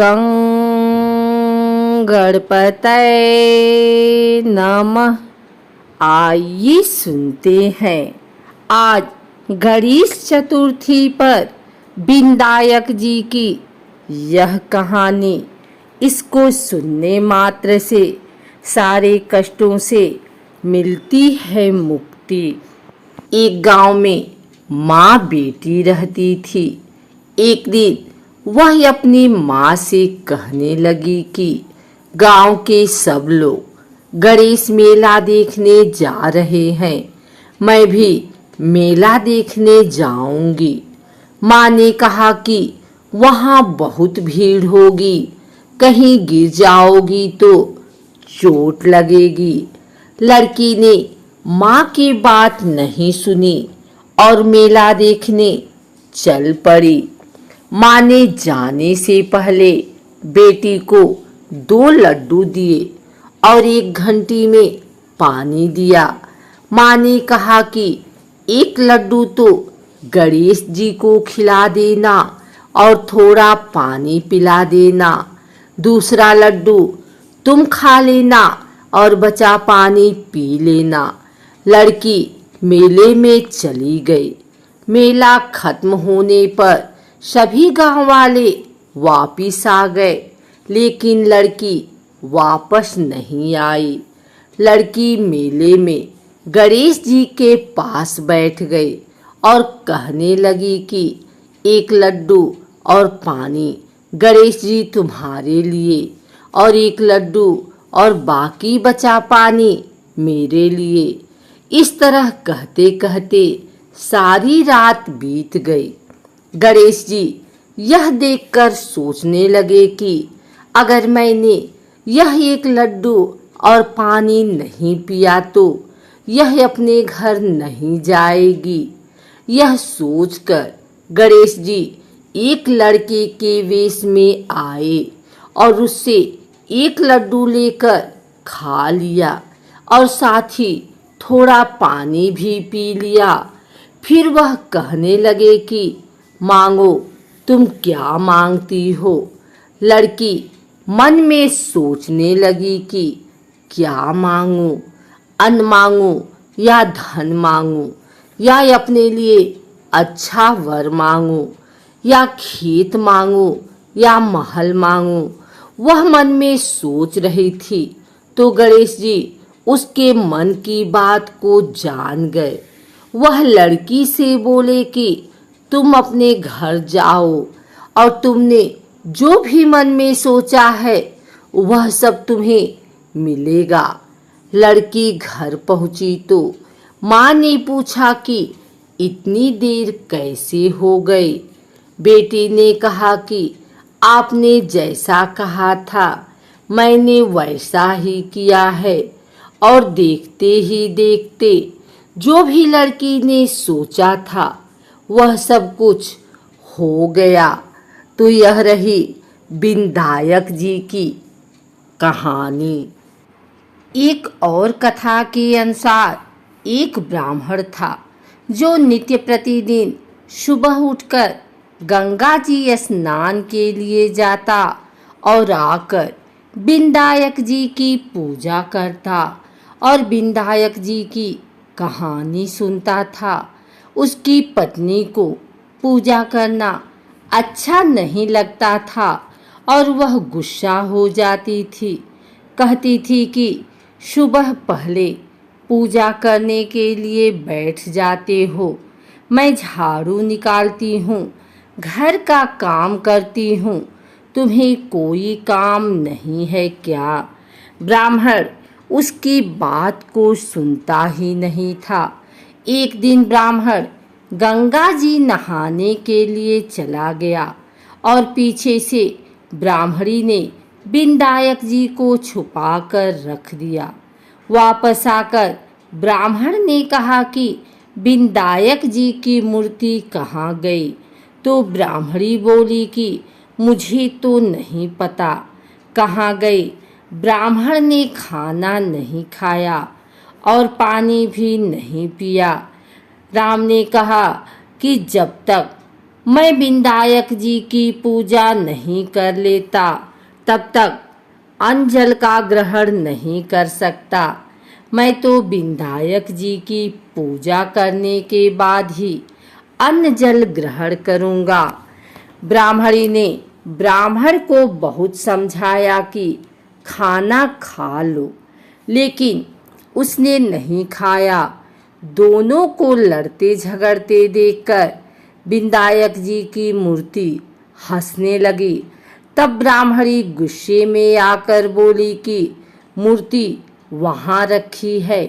गं गणपतये नमः। आइए सुनते हैं आज गणेश चतुर्थी पर विनायक जी की यह कहानी। इसको सुनने मात्र से सारे कष्टों से मिलती है मुक्ति। एक गांव में माँ बेटी रहती थी। एक दिन वह अपनी माँ से कहने लगी कि गांव के सब लोग गणेश मेला देखने जा रहे हैं, मैं भी मेला देखने जाऊंगी। माँ ने कहा कि वहाँ बहुत भीड़ होगी, कहीं गिर जाओगी तो चोट लगेगी। लड़की ने माँ की बात नहीं सुनी और मेला देखने चल पड़ी। माँ ने जाने से पहले बेटी को 2 लड्डू दिए और 1 घंटी में पानी दिया। माँ ने कहा कि 1 लड्डू तो गणेश जी को खिला देना और थोड़ा पानी पिला देना, दूसरा लड्डू तुम खा लेना और बचा पानी पी लेना। लड़की मेले में चली गई। मेला खत्म होने पर सभी गांव वाले वापिस आ गए, लेकिन लड़की वापस नहीं आई। लड़की मेले में गणेश जी के पास बैठ गई और कहने लगी कि 1 लड्डू और पानी गणेश जी तुम्हारे लिए और 1 लड्डू और बाकी बचा पानी मेरे लिए। इस तरह कहते कहते सारी रात बीत गई। गणेश जी यह देखकर सोचने लगे कि अगर मैंने यह 1 लड्डू और पानी नहीं पिया तो यह अपने घर नहीं जाएगी। यह सोचकर गणेश जी एक लड़के के वेश में आए और उससे 1 लड्डू लेकर खा लिया और साथ ही थोड़ा पानी भी पी लिया। फिर वह कहने लगे कि मांगो, तुम क्या मांगती हो। लड़की मन में सोचने लगी कि क्या मांगूं, अन्न मांगूं या धन मांगूं, या अपने लिए अच्छा वर मांगूं, या खेत मांगूं या महल मांगूं। वह मन में सोच रही थी तो गणेश जी उसके मन की बात को जान गए। वह लड़की से बोले कि तुम अपने घर जाओ और तुमने जो भी मन में सोचा है वह सब तुम्हें मिलेगा। लड़की घर पहुंची तो माँ ने पूछा कि इतनी देर कैसे हो गई। बेटी ने कहा कि आपने जैसा कहा था मैंने वैसा ही किया है और देखते ही देखते जो भी लड़की ने सोचा था वह सब कुछ हो गया। तो यह रही विनायक जी की कहानी। एक और कथा के अनुसार एक ब्राह्मण था जो नित्य प्रतिदिन सुबह उठकर गंगा जी स्नान के लिए जाता और आकर विनायक जी की पूजा करता और विनायक जी की कहानी सुनता था। उसकी पत्नी को पूजा करना अच्छा नहीं लगता था और वह गुस्सा हो जाती थी। कहती थी कि सुबह पहले पूजा करने के लिए बैठ जाते हो, मैं झाड़ू निकालती हूँ, घर का काम करती हूँ, तुम्हें कोई काम नहीं है क्या। ब्राह्मण उसकी बात को सुनता ही नहीं था। एक दिन ब्राह्मण गंगा जी नहाने के लिए चला गया और पीछे से ब्राह्मणी ने विनायक जी को छुपा कर रख दिया। वापस आकर ब्राह्मण ने कहा कि विनायक जी की मूर्ति कहाँ गई। तो ब्राह्मणी बोली कि मुझे तो नहीं पता कहाँ गई। ब्राह्मण ने खाना नहीं खाया और पानी भी नहीं पिया। राम ने कहा कि जब तक मैं विनायक जी की पूजा नहीं कर लेता तब तक अन्न जल का ग्रहण नहीं कर सकता। मैं तो विनायक जी की पूजा करने के बाद ही अन्न जल ग्रहण करूँगा। ब्राह्मणी ने ब्राह्मण को बहुत समझाया कि खाना खा लो, लेकिन उसने नहीं खाया। दोनों को लड़ते झगड़ते देखकर विनायक जी की मूर्ति हंसने लगी। तब ब्राह्मणी गुस्से में आकर बोली कि मूर्ति वहाँ रखी है।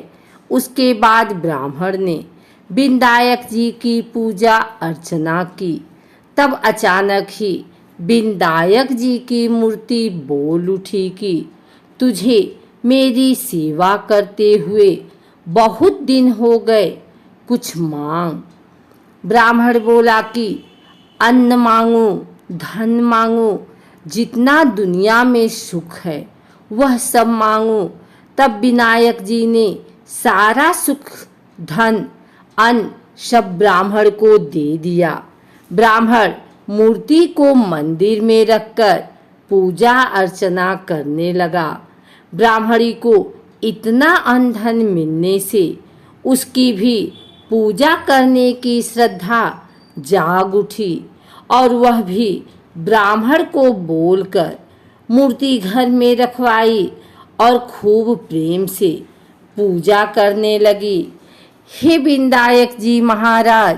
उसके बाद ब्राह्मण ने विनायक जी की पूजा अर्चना की। तब अचानक ही विनायक जी की मूर्ति बोल उठी कि तुझे मेरी सेवा करते हुए बहुत दिन हो गए, कुछ मांग। ब्राह्मण बोला कि अन्न मांगू, धन मांगू, जितना दुनिया में सुख है वह सब मांगू। तब विनायक जी ने सारा सुख, धन, अन्न सब ब्राह्मण को दे दिया। ब्राह्मण मूर्ति को मंदिर में रखकर पूजा अर्चना करने लगा। ब्राह्मणी को इतना अन्न धन मिलने से उसकी भी पूजा करने की श्रद्धा जाग उठी और वह भी ब्राह्मण को बोलकर मूर्ति घर में रखवाई और खूब प्रेम से पूजा करने लगी। हे विनायक जी महाराज,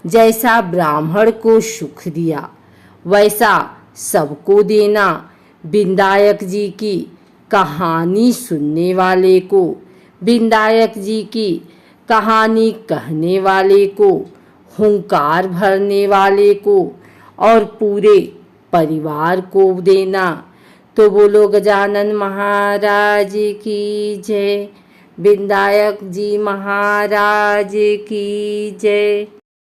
जैसा ब्राह्मण को सुख दिया वैसा सबको देना। विनायक जी की कहानी सुनने वाले को, विनायक जी की कहानी कहने वाले को, हुंकार भरने वाले को और पूरे परिवार को देना। तो बोलो गजानन महाराज की जय, विनायक जी महाराज की जय।